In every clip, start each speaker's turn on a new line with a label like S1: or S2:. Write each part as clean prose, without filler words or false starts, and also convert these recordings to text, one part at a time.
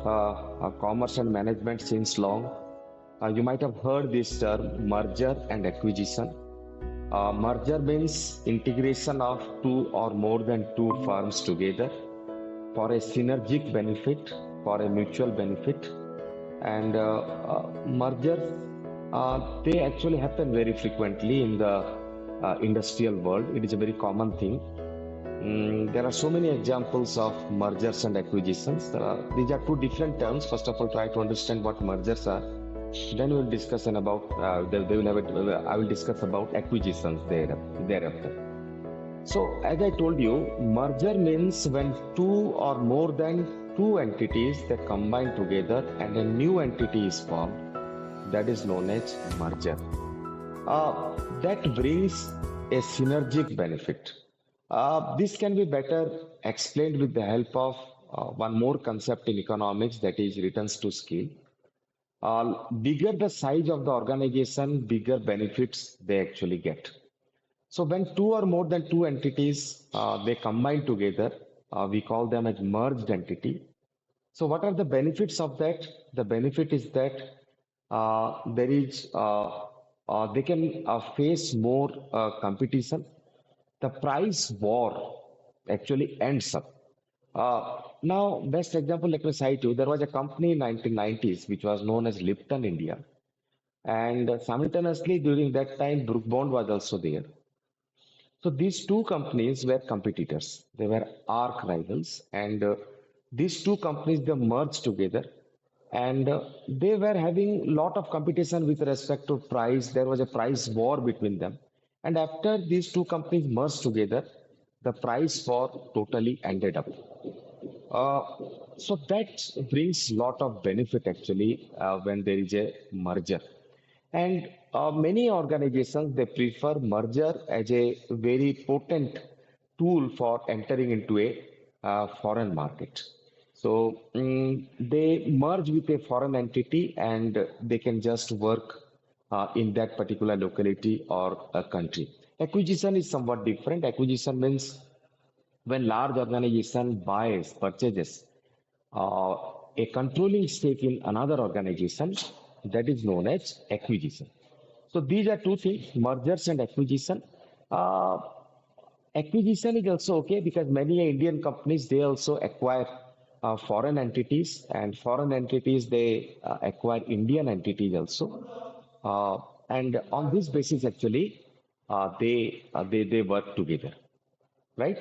S1: of commerce and management since long. You might have heard this term merger and acquisition. Merger means integration of two or more than two firms together for a synergic benefit, for a mutual benefit. And mergers, they actually happen very frequently in the industrial world. It is a very common thing. There are so many examples of mergers and acquisitions. These are two different terms. First of all, try to understand what mergers are. Then we'll discuss about they will have I will discuss about acquisitions thereafter. So, as I told you, merger means when two or more than two entities that combine together and a new entity is formed. That is known as merger. That brings a synergic benefit. This can be better explained with the help of one more concept in economics, that is returns to scale. Bigger the size of the organization, bigger benefits they actually get. So when two or more than two entities they combine together, we call them as merged entity. So what are the benefits of that? The benefit is that there is they can face more competition. The price war actually ends up. Now, best example, let me cite you. There was a company in 1990s which was known as Lipton India, and simultaneously during that time, Brook Bond was also there. So these two companies were competitors. They were arch rivals, and these two companies they merged together, and they were having lot of competition with respect to price. There was a price war between them, and after these two companies merged together, the price war totally ended up. So that brings lot of benefit actually when there is a merger. And many organizations they prefer merger as a very potent tool for entering into a foreign market. So they merge with a foreign entity and they can just work in that particular locality or a country. Acquisition is somewhat different. Acquisition means when large organization buys, purchases a controlling stake in another organization, that is known as acquisition. So these are two things, mergers and acquisition. Uh, Acquisition is also okay because many Indian companies they also acquire foreign entities and foreign entities they acquire Indian entities also. And on this basis actually they work together, right?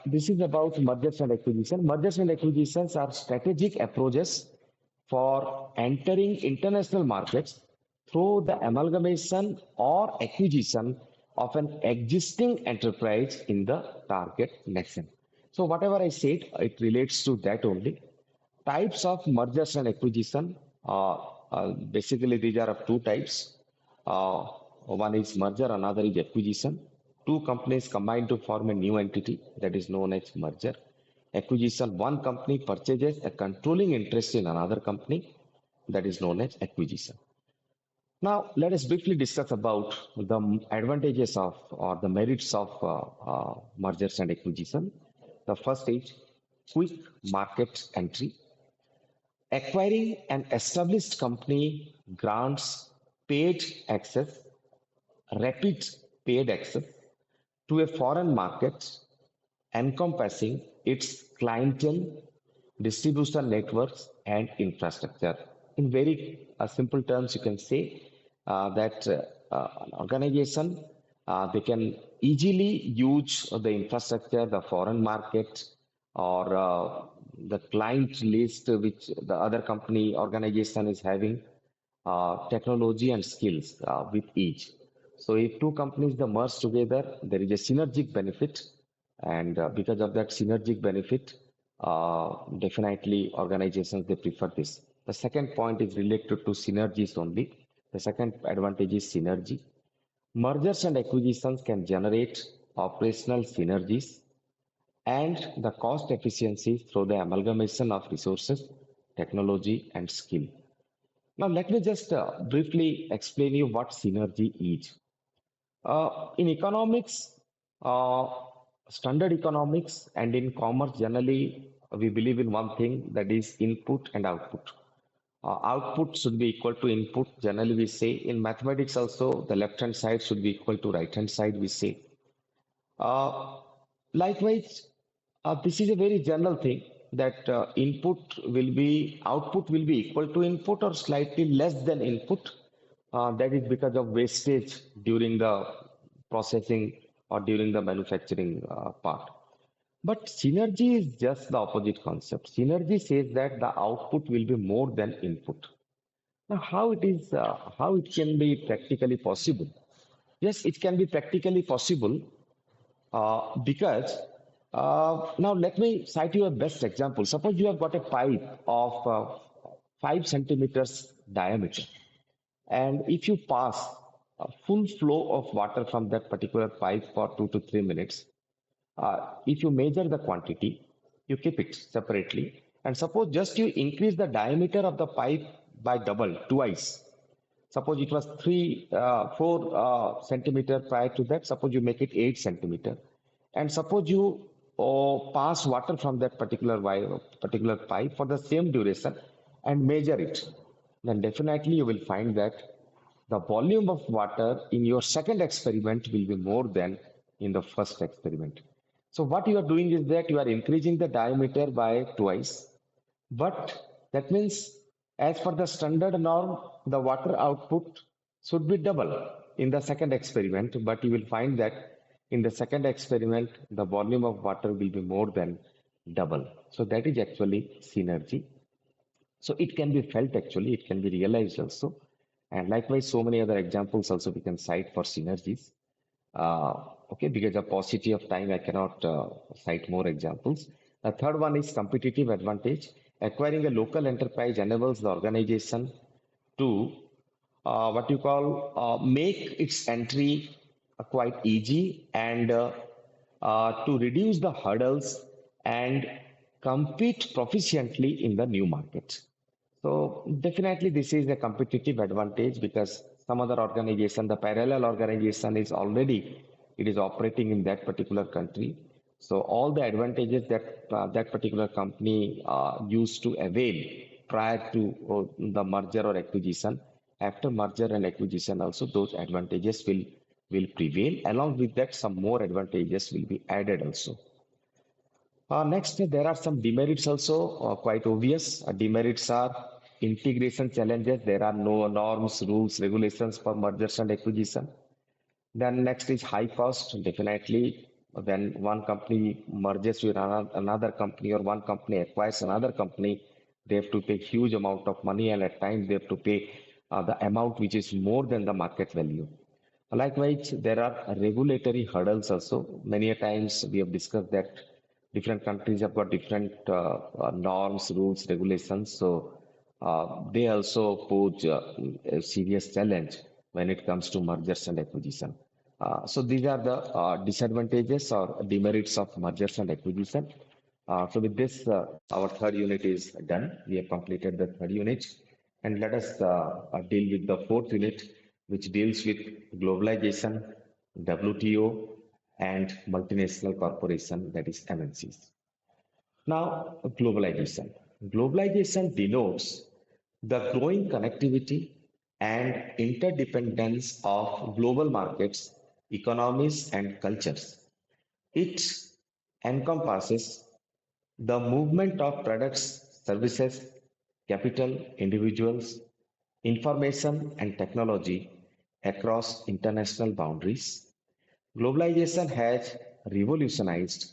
S1: This is about mergers and acquisition. Mergers and acquisitions are strategic approaches for entering international markets through the amalgamation or acquisition of an existing enterprise in the target nation. So whatever I said, it relates to that only. Types of mergers and acquisition. Basically, these are of two types. Uh, One is merger, another is acquisition. Two companies combine to form a new entity that is known as merger. Acquisition, one company purchases a controlling interest in another company that is known as acquisition. Now, let us briefly discuss about the advantages of or the merits of mergers and acquisition. The first is quick market entry. Acquiring an established company grants paid access, rapid paid access to a foreign market encompassing its clientele, distribution networks, and infrastructure. In very simple terms, you can say that an organization they can easily use the infrastructure, the foreign market, or the client list which the other company organization is having, technology and skills with each. So if two companies they merge together, there is a synergic benefit, and because of that synergic benefit, definitely organizations they prefer this. The second point is related to synergies only. The second advantage is synergy. Mergers and acquisitions can generate operational synergies and the cost efficiency through the amalgamation of resources, technology, and skill. Now, let me just briefly explain you what synergy is. In economics, standard economics, and in commerce generally, we believe in one thing, that is input and output. Output should be equal to input. Generally, we say in mathematics also, the left hand side should be equal to right hand side, we say. Uh, Likewise, this is a very general thing that output will be equal to input or slightly less than input. That is because of wastage during the processing or during the manufacturing part. But synergy is just the opposite concept. Synergy says that the output will be more than input. Now, how it can be practically possible? Yes, it can be practically possible because now let me cite you a best example. Suppose you have got a pipe of 5 centimeters diameter, and if you pass a full flow of water from that particular pipe for 2 to 3 minutes, if you measure the quantity, you keep it separately, and suppose just you increase the diameter of the pipe by double, twice. Suppose it was 4 centimeter prior to that. Suppose you make it 8 centimeter, and suppose you pass water from that particular pipe for the same duration and measure it, then definitely you will find that the volume of water in your second experiment will be more than in the first experiment. So what you are doing is that you are increasing the diameter by twice, but that means, as per the standard norm, the water output should be double in the second experiment. But you will find that in the second experiment, the volume of water will be more than double. So that is actually synergy. So it can be felt actually, it can be realized also. And likewise, so many other examples also we can cite for synergies. Okay, because of paucity of time, I cannot cite more examples. The third one is competitive advantage. Acquiring a local enterprise enables the organization to what you call make its entry quite easy and to reduce the hurdles and compete proficiently in the new market. So definitely this is a competitive advantage because some other organization, the parallel organization is already, it is operating in that particular country. So all the advantages that that particular company used to avail prior to the merger or acquisition, after merger and acquisition also those advantages will prevail. Along with that, some more advantages will be added also. Next, there are some demerits also, quite obvious. Demerits are integration challenges. There are no norms, rules, regulations for mergers and acquisition. Then next is high cost. Definitely, when one company merges with another company or one company acquires another company, they have to pay huge amount of money, and at times they have to pay the amount which is more than the market value. Likewise, there are regulatory hurdles also. Many a times we have discussed that different countries have got different norms, rules, regulations. So they also pose a serious challenge when it comes to mergers and acquisition. So these are the disadvantages or demerits of mergers and acquisition. So with this, our third unit is done. We have completed the third unit. And let us deal with the fourth unit, which deals with globalization, WTO, and multinational corporation, that is MNCs. Now, globalization. Globalization denotes the growing connectivity and interdependence of global markets, economies, and cultures. It encompasses the movement of products, services, capital, individuals, information, and technology across international boundaries. Globalization has revolutionized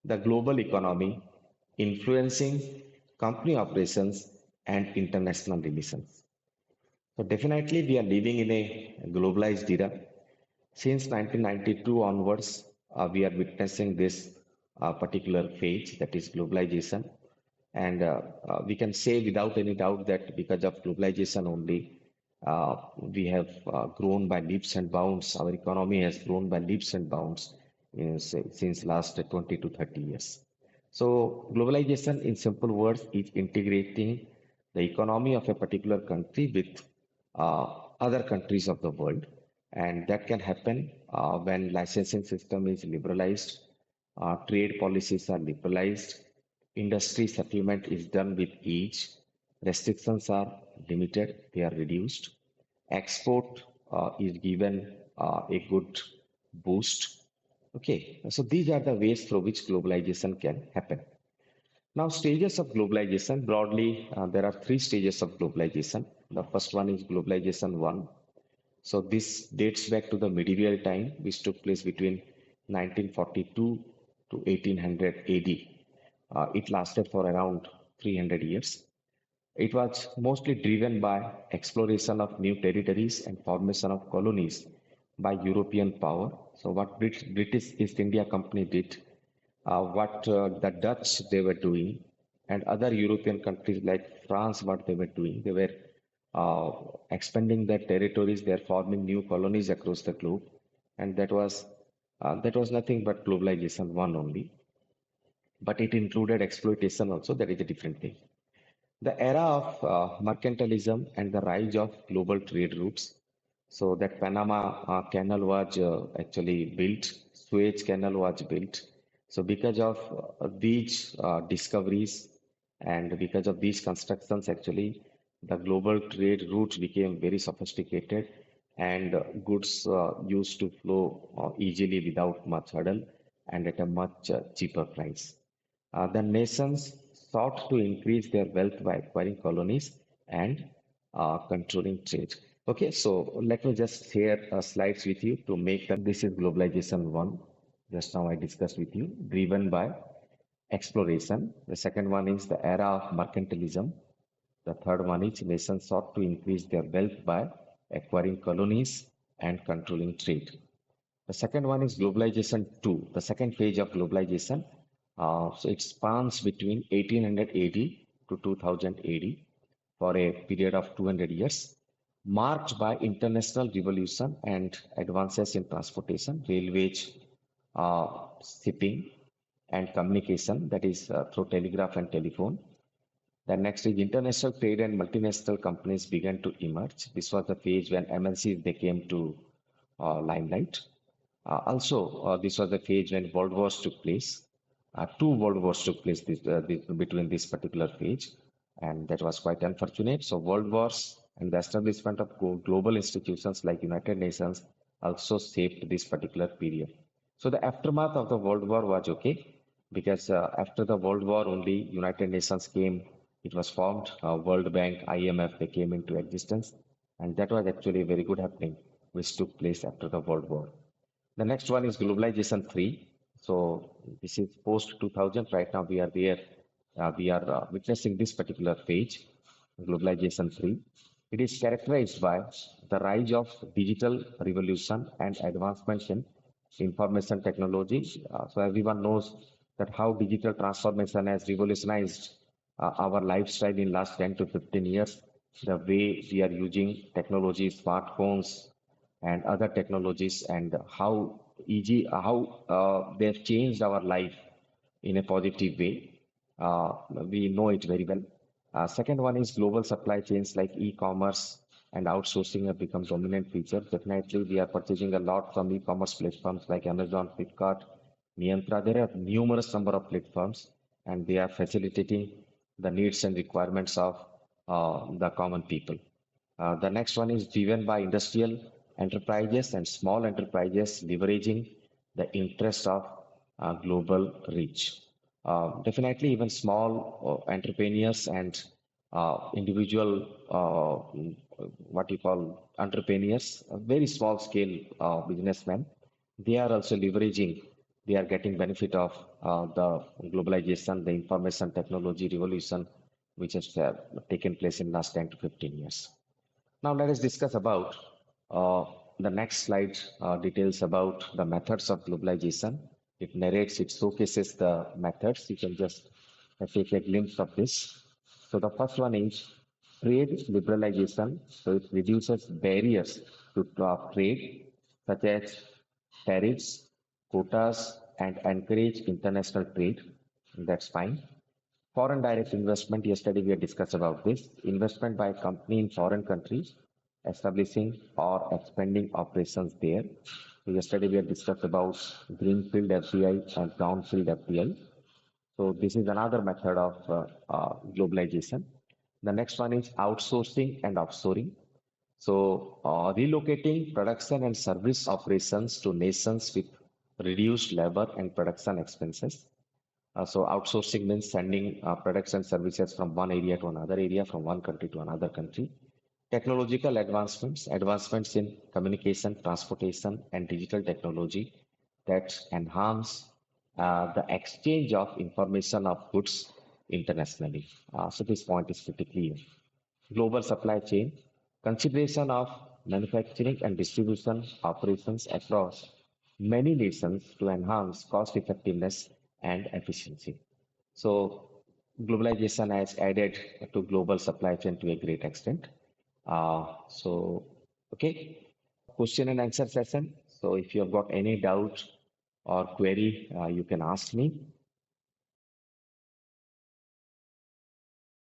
S1: the global economy, influencing company operations and international relations. So definitely we are living in a globalized era. Since 1992 onwards, we are witnessing this particular phase, that is globalization. And we can say without any doubt that because of globalization only, we have grown by leaps and bounds. Our economy has grown by leaps and bounds since last 20 to 30 years. So globalization, in simple words, is integrating the economy of a particular country with other countries of the world. And that can happen when licensing system is liberalized, trade policies are liberalized, Industry settlement is done with each. Restrictions are limited, they are reduced. Export is given a good boost. Okay, so these are the ways through which globalization can happen. Now, stages of globalization broadly, there are three stages of globalization. The first one is globalization one. So this dates back to the medieval time, which took place between 1942 to 1800 AD. It lasted for around 300 years. It was mostly driven by exploration of new territories and formation of colonies by European power. So what British East India Company did, what the Dutch they were doing, and other European countries like France, what they were doing, they were expanding their territories. They are forming new colonies across the globe, and that was nothing but globalization one only. But it included exploitation also. That is a different thing. The era of mercantilism and the rise of global trade routes. So that Panama Canal was actually built, Suez Canal was built. So because of these discoveries and because of these constructions, actually, the global trade routes became very sophisticated and goods used to flow easily without much hurdle and at a much cheaper price. The nations sought to increase their wealth by acquiring colonies and controlling trade. Okay, so let me just share slides with you to make that this is globalization one. Just now I discussed with you, driven by exploration. The second one is the era of mercantilism. The third one is nations sought to increase their wealth by acquiring colonies and controlling trade. The second one is globalization 2, the second phase of globalization. So it spans between 1800 AD to 2000 AD for a period of 200 years, marked by international revolution and advances in transportation, railways, shipping, and communication, that is through telegraph and telephone. Then next is international trade and multinational companies began to emerge. This was the phase when MNCs they came to limelight. This was the phase when World Wars took place. Two World Wars took place between this particular phase, and that was quite unfortunate. So, World Wars and the establishment of global institutions like United Nations also shaped this particular period. So, the aftermath of the World War was okay because after the World War, only United Nations came. It was formed. World Bank, IMF, they came into existence, and that was actually a very good happening, which took place after the World War. The next one is globalization 3. So this is post 2000. Right now we are there. We are witnessing this particular phase, globalization 3. It is characterized by the rise of digital revolution and advancements in information technology. So everyone knows that how digital transformation has revolutionized our lifestyle in last 10 to 15 years. The way we are using technology, smartphones, and other technologies and how they've changed our life in a positive way. We know it very well. Second one is global supply chains like e-commerce and outsourcing have become dominant features. Definitely, we are purchasing a lot from e-commerce platforms like Amazon, Flipkart, Miantra. There are numerous number of platforms, and they are facilitating the needs and requirements of the common people. The next one is driven by industrial enterprises and small enterprises leveraging the interest of global reach. Definitely, even small entrepreneurs and individual, what you call entrepreneurs, very small scale businessmen, they are also leveraging, they are getting benefit of the globalization, the information technology revolution, which has taken place in last 10 to 15 years. Now let us discuss about the next slide details about the methods of globalization. It narrates, it showcases the methods. You can just take a glimpse of this. So the first one is trade liberalization. So it reduces barriers to trade, such as tariffs, quotas, and encourage international trade. That's fine. Foreign direct investment, yesterday we had discussed about this. Investment by a company in foreign countries, establishing or expanding operations there. So yesterday we had discussed about greenfield FDI and brownfield FDI. So this is another method of globalization. The next one is outsourcing and offshoring. So relocating production and service operations to nations with reduced labor and production expenses. So outsourcing means sending products and services from one area to another area, from one country to another country. Technological advancements, advancements in communication, transportation, and digital technology that enhance the exchange of information of goods internationally. So this point is pretty clear. Global supply chain, consideration of manufacturing and distribution operations across many nations to enhance cost effectiveness and efficiency. So globalization has added to global supply chain to a great extent. Okay, question and answer session. So if you have got any doubt or query, you can ask me.